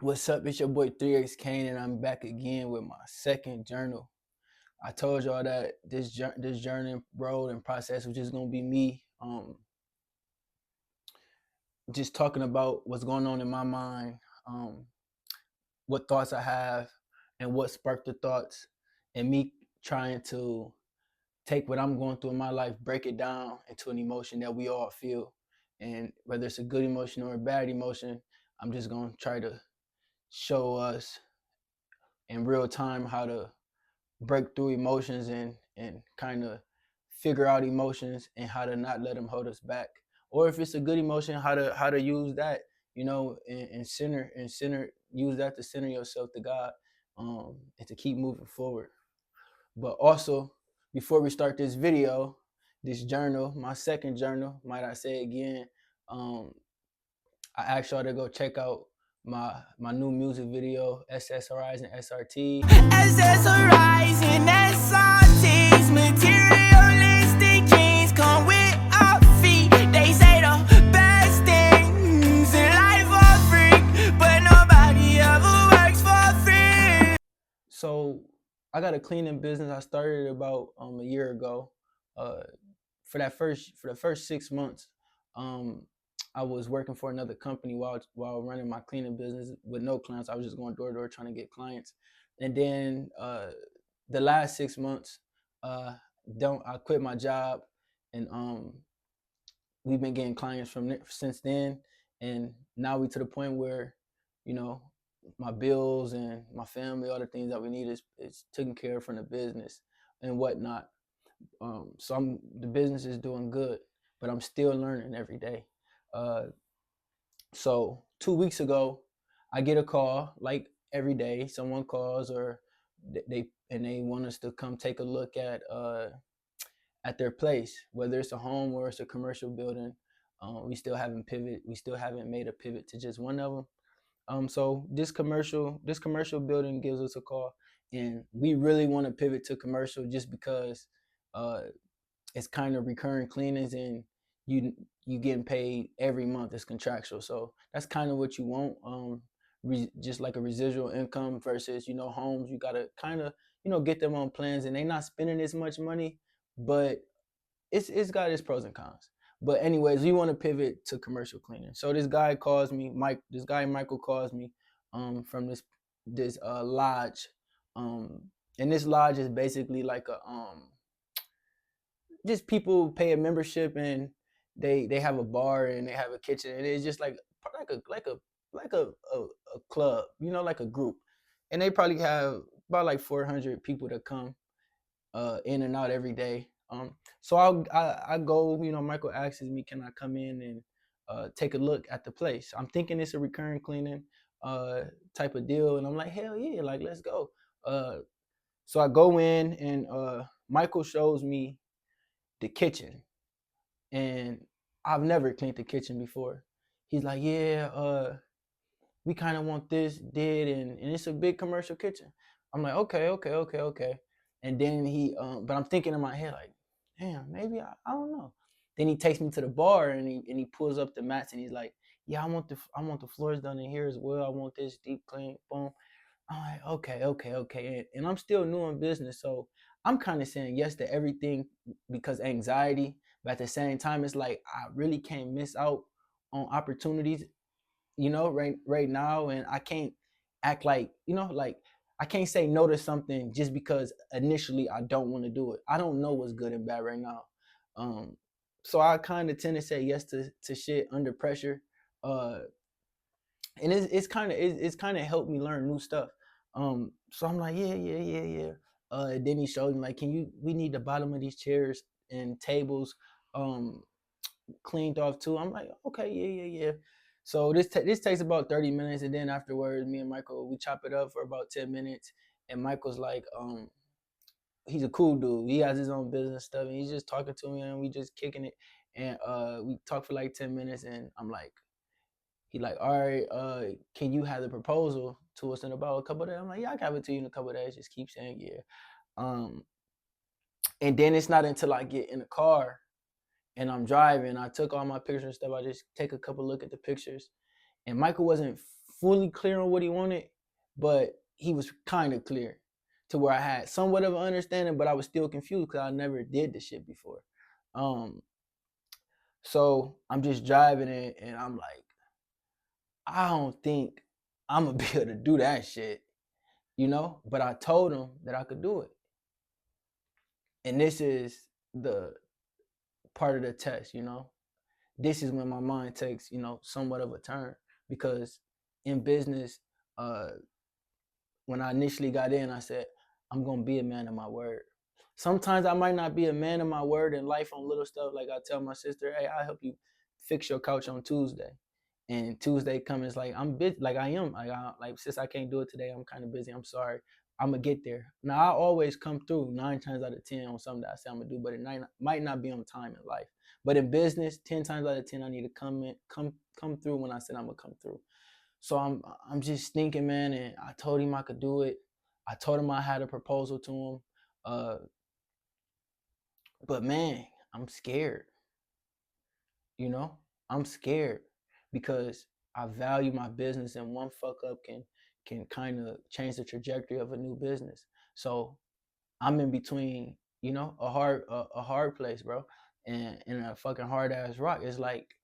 What's up? It's your boy 3X Kane, and I'm back again with my second journal. I told y'all that this journey road and process was just gonna be me, just talking about what's going on in my mind, um, what thoughts I have, and what sparked the thoughts, and me trying to take what I'm going through in my life, break it down into an emotion that we all feel, and whether it's a good emotion or a bad emotion, I'm just gonna try to show us in real time how to break through emotions and kind of figure out emotions and how to not let them hold us back. Or if it's a good emotion, how to use that, and use that to center yourself to God, and to keep moving forward. But also, before we start this video, this journal, my second journal, might I say again, um, I asked y'all to go check out my new music video, SS Horizon SRT. SS Horizon SRTs, materialistic dreams come with our feet. They say the best things in life are free, but nobody ever works for free. So I got a cleaning business. I started about a year ago. Uh, for the first 6 months, um, I was working for another company while running my cleaning business with no clients. I was just going door to door trying to get clients, and then the last 6 months, don't I quit my job, and we've been getting clients since then, and now we to the point where, you know, my bills and my family, all the things that we need is taken care of from the business and whatnot. So the business is doing good, but I'm still learning every day. Uh, so 2 weeks ago, I get a call like every day. Someone calls, or they want us to come take a look at their place, whether it's a home or it's a commercial building. We still haven't made a pivot to just one of them. So this commercial building gives us a call, and we really want to pivot to commercial just because uh, it's kind of recurring cleanings, and you getting paid every month. It's contractual, so that's kind of what you want. Just like a residual income versus homes. You gotta kind of get them on plans, and they not spending as much money, but it's got its pros and cons. But anyways, we want to pivot to commercial cleaning. So this guy calls me, Michael calls me, from this lodge, um, and this lodge is basically like a just people pay a membership, and they have a bar and they have a kitchen, and it's just like a club, like a group, and they probably have about like 400 people that come in and out every day. So I go, Michael asks me, can I come in and take a look at the place? I'm thinking it's a recurring cleaning uh, type of deal, and I'm like, hell yeah, like let's go. Uh, so I go in, and Michael shows me the kitchen, and I've never cleaned the kitchen before. He's like, yeah, we kind of want this did, and it's a big commercial kitchen. I'm like, okay, okay, okay, okay. And then but I'm thinking in my head like, damn, maybe I don't know. Then he takes me to the bar, and he pulls up the mats, and he's like, yeah, I want the floors done in here as well. I want this deep clean, boom. I'm like, okay, okay, okay. And I'm still new in business, so I'm kind of saying yes to everything because anxiety. But at the same time, it's like I really can't miss out on opportunities, right now, and I can't act like, like I can't say no to something just because initially I don't want to do it. I don't know what's good and bad right now. Um, so I kind of tend to say yes to shit under pressure. Uh, and it's kind of helped me learn new stuff. So I'm like, yeah, yeah, yeah, yeah. Then he showed me like, we need the bottom of these chairs and tables um cleaned off too. I'm like, okay, yeah, yeah, yeah. So this takes about 30 minutes, and then afterwards, me and Michael, we chop it up for about 10 minutes, and Michael's like, he's a cool dude. He has his own business stuff, and he's just talking to me, and we just kicking it, and we talk for like 10 minutes, and I'm like, he like, all right, can you have the proposal to us in about a couple of days? I'm like, yeah, I can have it to you in a couple of days. Just keep saying yeah. Um, and then it's not until I get in the car and I'm driving, I took all my pictures and stuff. I just take a couple look at the pictures, and Michael wasn't fully clear on what he wanted, but he was kind of clear to where I had somewhat of an understanding, but I was still confused because I never did this shit before. So I'm just driving it and I'm like, I don't think I'm gonna be able to do that shit, you know? But I told him that I could do it. And this is the part of the test, you know? This is when my mind takes, you know, somewhat of a turn because in business, when I initially got in, I said, I'm gonna be a man of my word. Sometimes I might not be a man of my word in life on little stuff. Like I tell my sister, hey, I'll help you fix your couch on Tuesday. And Tuesday comes, it's like I'm busy, like I am. Like since I can't do it today, I'm kind of busy. I'm sorry. I'm gonna get there. Now I always come through 9 times out of 10 on something that I say I'm gonna do, but it might not be on time in life. But in business, 10 times out of 10, I need to come through when I said I'm gonna come through. So I'm just thinking, man, and I told him I could do it. I told him I had a proposal to him. But man, I'm scared. You know, I'm scared because I value my business, and one fuck up can kind of change the trajectory of a new business. So I'm in between, you know, a hard place, bro, and a fucking hard ass rock. It's like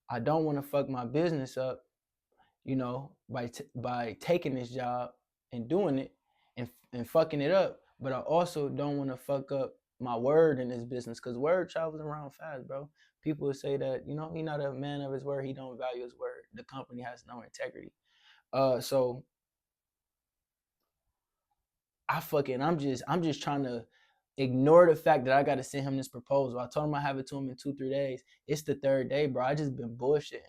I don't want to fuck my business up, you know, by taking this job and doing it and fucking it up. But I also don't want to fuck up my word in this business because word travels around fast, bro. People say that, you know, he's not a man of his word. He don't value his word. The company has no integrity. So I'm just trying to ignore the fact that I got to send him this proposal. I told him I have it to him in 2-3 days. It's the 3rd day, bro. I just been bullshitting.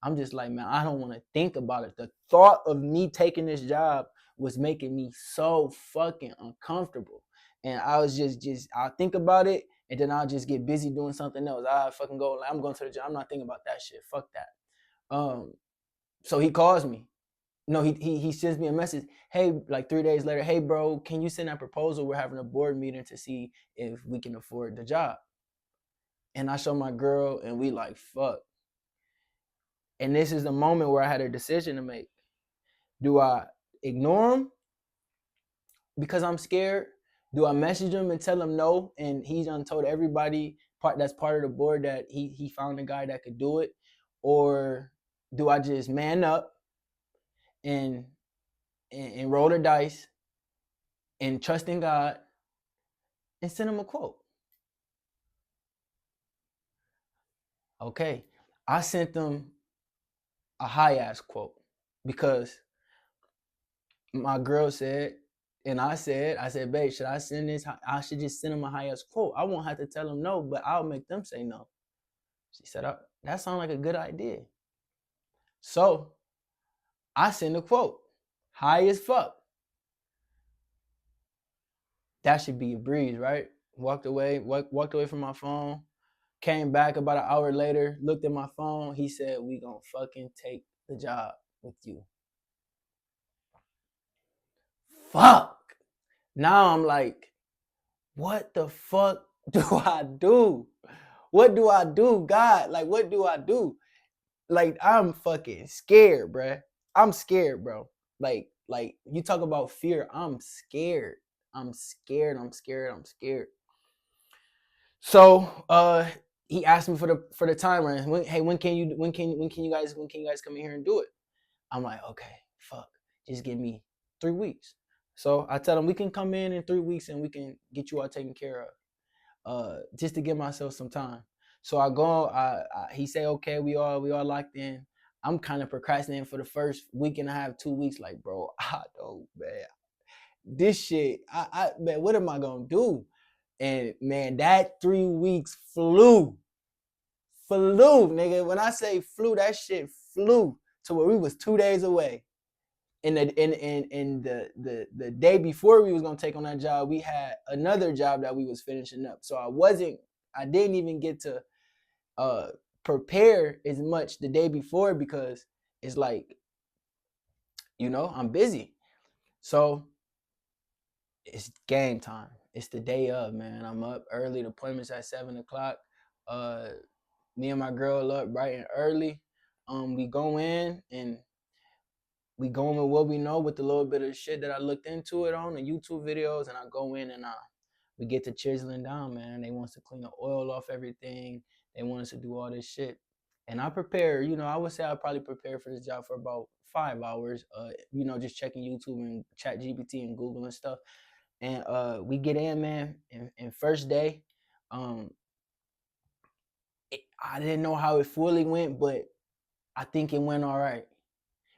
I'm just like, man, I don't want to think about it. The thought of me taking this job was making me so fucking uncomfortable. And I was I'll think about it and then I'll just get busy doing something else. I fucking go, like, I'm going to the job. I'm not thinking about that shit. Fuck that. So he calls me. No, he sends me a message. Hey, like 3 days later, hey, bro, can you send that proposal? We're having a board meeting to see if we can afford the job. And I show my girl and we like, fuck. And this is the moment where I had a decision to make. Do I ignore him because I'm scared? Do I message him and tell him no? And he's done told everybody that's part of the board that he found a guy that could do it? Or do I just man up and roll the dice and trust in God and send him a quote? Okay, I sent them a high ass quote because my girl said, and I said, babe, should I send this? I should just send him a high ass quote. I won't have to tell him no, but I'll make them say no. She said, that sounds like a good idea. So I send a quote, high as fuck. That should be a breeze, right? Walked away from my phone, came back about an hour later, looked at my phone. He said, we gonna fucking take the job with you. Fuck. Now I'm like, what the fuck do I do? What do I do, God? Like, what do I do? Like, I'm fucking scared, bruh. I'm scared, bro. Like you talk about fear. I'm scared. I'm scared. So he asked me for the timeline. When can you guys come in here and do it? I'm like, okay, fuck. Just give me 3 weeks. So I tell him we can come in 3 weeks and we can get you all taken care of. Just to give myself some time. So I go. He say, okay, we all locked in. I'm kind of procrastinating for the first week and a half, 2 weeks. Like, bro, I don't, man. This shit, man, what am I gonna do? And man, that 3 weeks flew, nigga. When I say flew, that shit flew to where we was 2 days away. And the day before we was gonna take on that job, we had another job that we was finishing up. So I didn't even get to prepare as much the day before because it's like, you know, I'm busy. So it's game time. It's the day of, man. I'm up early. The appointment's at 7:00. Me and my girl up bright and early. We go in and we go in with what we know with a little bit of shit that I looked into it on the YouTube videos, and I go in and we get to chiseling down, man. They want us to clean the oil off everything. They want us to do all this shit. And I prepare, I would say I probably prepare for this job for about 5 hours, just checking YouTube and ChatGPT and Google and stuff. And we get in, man, and first day, I didn't know how it fully went, but I think it went all right.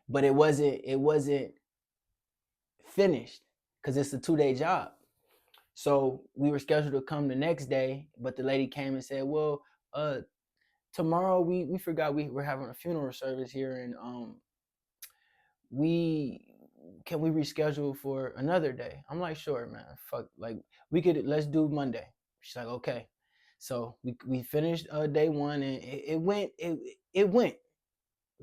But it wasn't finished because it's a 2-day job. So we were scheduled to come the next day, but the lady came and said, well, tomorrow we forgot we're having a funeral service here, and can we reschedule for another day? I'm like, sure, man. Fuck, like let's do Monday. She's like, okay. So we finished day one, and it went.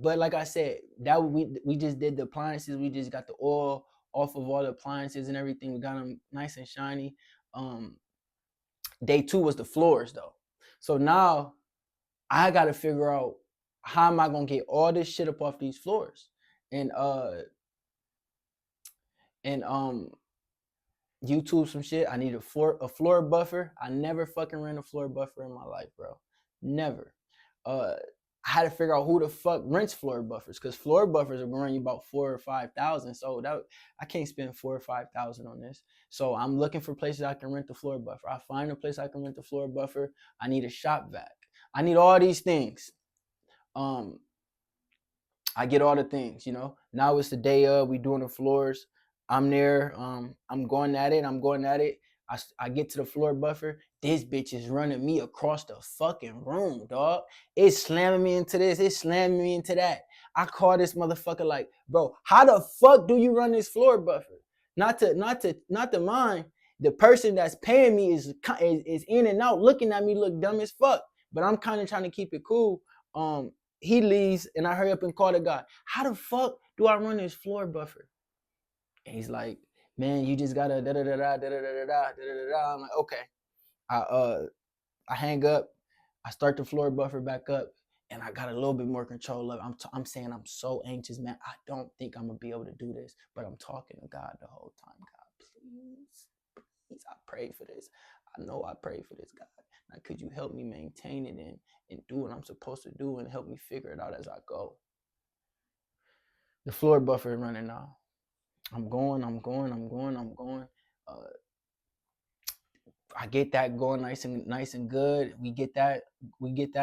But like I said, that we just did the appliances. We just got the oil off of all the appliances and everything. We got them nice and shiny. Day 2 was the floors though. So now I got to figure out how am I going to get all this shit up off these floors. And YouTube some shit. I need a floor buffer. I never fucking ran a floor buffer in my life, bro. Never. I had to figure out who the fuck rents floor buffers, because floor buffers are going to run you about $4,000 or $5,000. So I can't spend $4,000 or $5,000 on this. So I'm looking for places I can rent the floor buffer. I find a place I can rent the floor buffer. I need a shop vac. I need all these things. I get all the things, Now it's the day of, we doing the floors. I'm there. I'm going at it. I get to the floor buffer. This bitch is running me across the fucking room, dog. It's slamming me into this. It's slamming me into that. I call this motherfucker like, bro, how the fuck do you run this floor buffer? Not to mind. The person that's paying me is in and out, looking at me, look dumb as fuck. But I'm kind of trying to keep it cool. He leaves, and I hurry up and call the guy. How the fuck do I run this floor buffer? And he's like, man, you just gotta da da da da da da da da da da. I'm like, okay. I hang up. I start the floor buffer back up, and I got a little bit more control of it. I'm saying I'm so anxious, man. I don't think I'm gonna be able to do this, but I'm talking to God the whole time. God, please, I pray for this. I know I pray for this, God. Now, could you help me maintain it and do what I'm supposed to do and help me figure it out as I go? The floor buffer is running now. I'm going. I get that going nice and good. We get that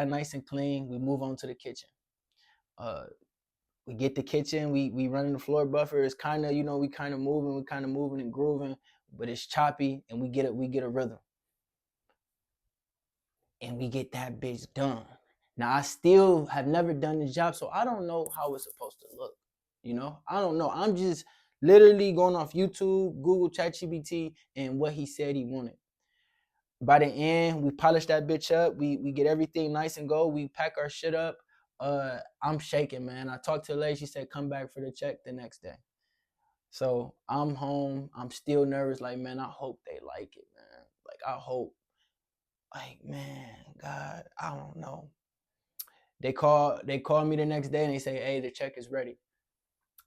nice and clean. We move on to the kitchen. We get the kitchen. We running the floor buffer. It's kind of, we kind of moving and grooving, but it's choppy, and we get a rhythm. And we get that bitch done. Now, I still have never done this job, so I don't know how it's supposed to look. I don't know. I'm just literally going off YouTube, Google, ChatGPT, and what he said he wanted. By the end, we polish that bitch up. We get everything nice and go. We pack our shit up. I'm shaking, man. I talked to the lady. She said, come back for the check the next day. So I'm home. I'm still nervous. Like, man, I hope they like it, man. Like, I hope. Like, man, God, I don't know. They call me the next day, and they say, hey, the check is ready.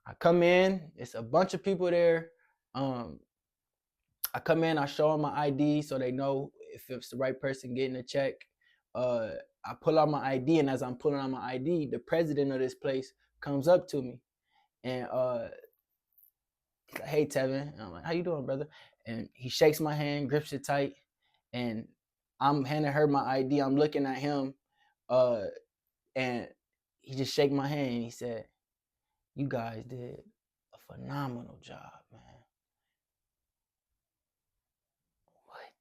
I come in. It's a bunch of people there. I come in. I show them my ID so they know if it's the right person getting the check. I pull out my ID, and as I'm pulling out my ID, the president of this place comes up to me, and he's like, hey, Tevin. And I'm like, how you doing, brother? And he shakes my hand, grips it tight, and I'm handing her my ID. I'm looking at him, and he just shake my hand, and he said, you guys did a phenomenal job, man. What?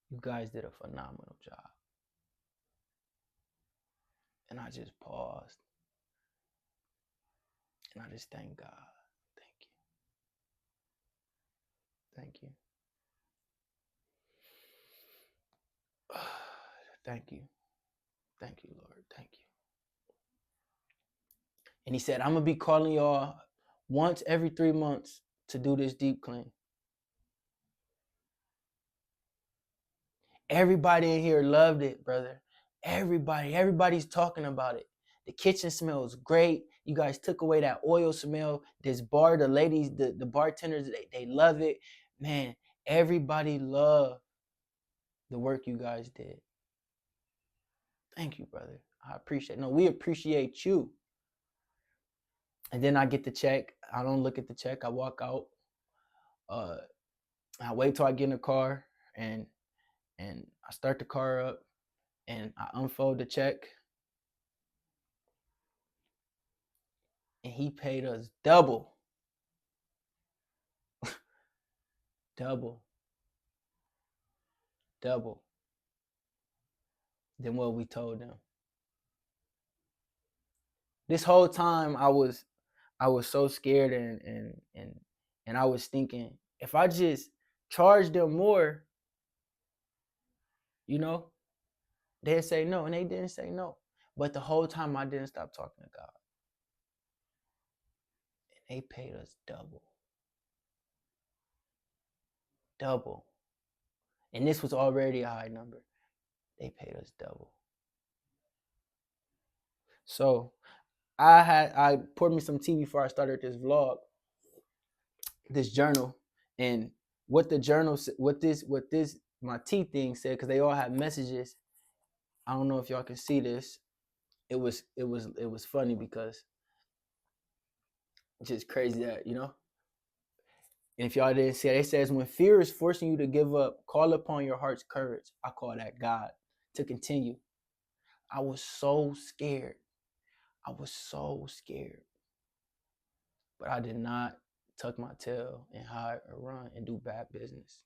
You guys did a phenomenal job. And I just paused. And I just thank God. Thank you. Thank you. Thank you. Thank you, Lord. Thank you. And he said, I'm going to be calling y'all once every 3 months to do this deep clean. Everybody in here loved it, brother. Everybody's talking about it. The kitchen smells great. You guys took away that oil smell. This bar, the ladies, the bartenders, they love it. Man, everybody loved the work you guys did. Thank you, brother. I appreciate it. No, we appreciate you. And then I get the check. I don't look at the check. I walk out. I wait till I get in the car and I start the car up and I unfold the check. And he paid us double. Double than what we told them. This whole time I was so scared and I was thinking, if I just charge them more, you know, they'd say no, and they didn't say no. But the whole time I didn't stop talking to God. And they paid us double. And this was already a high number. They paid us double. So I poured me some tea before I started this vlog, this journal, and what the journal, what this my tea thing said, because they all have messages. I don't know if y'all can see this. It was funny because it's just crazy that, you know. And if y'all didn't see it, it says, when fear is forcing you to give up, call upon your heart's courage. I call that God to continue. I was so scared. But I did not tuck my tail and hide or run and do bad business.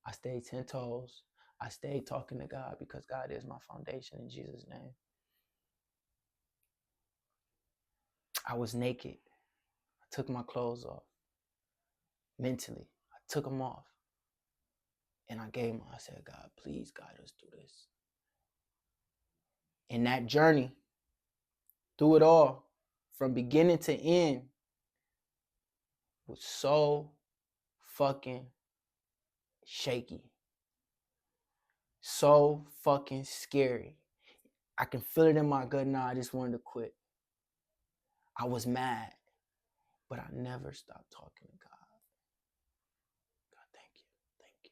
I stayed 10 toes. I stayed talking to God because God is my foundation, in Jesus' name. I was naked. I took my clothes off. Mentally, I took them off. And I gave them, I said, God, please guide us through this. In that journey, through it all, from beginning to end, was so fucking shaky. So fucking scary. I can feel it in my gut now. I just wanted to quit. I was mad, but I never stopped talking to God. God, thank you.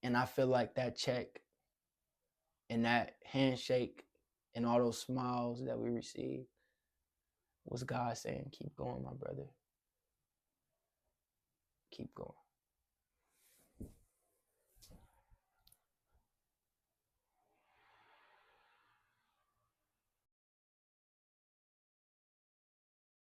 And I feel like that check and that handshake and all those smiles that we received was God saying, keep going, my brother. Keep going.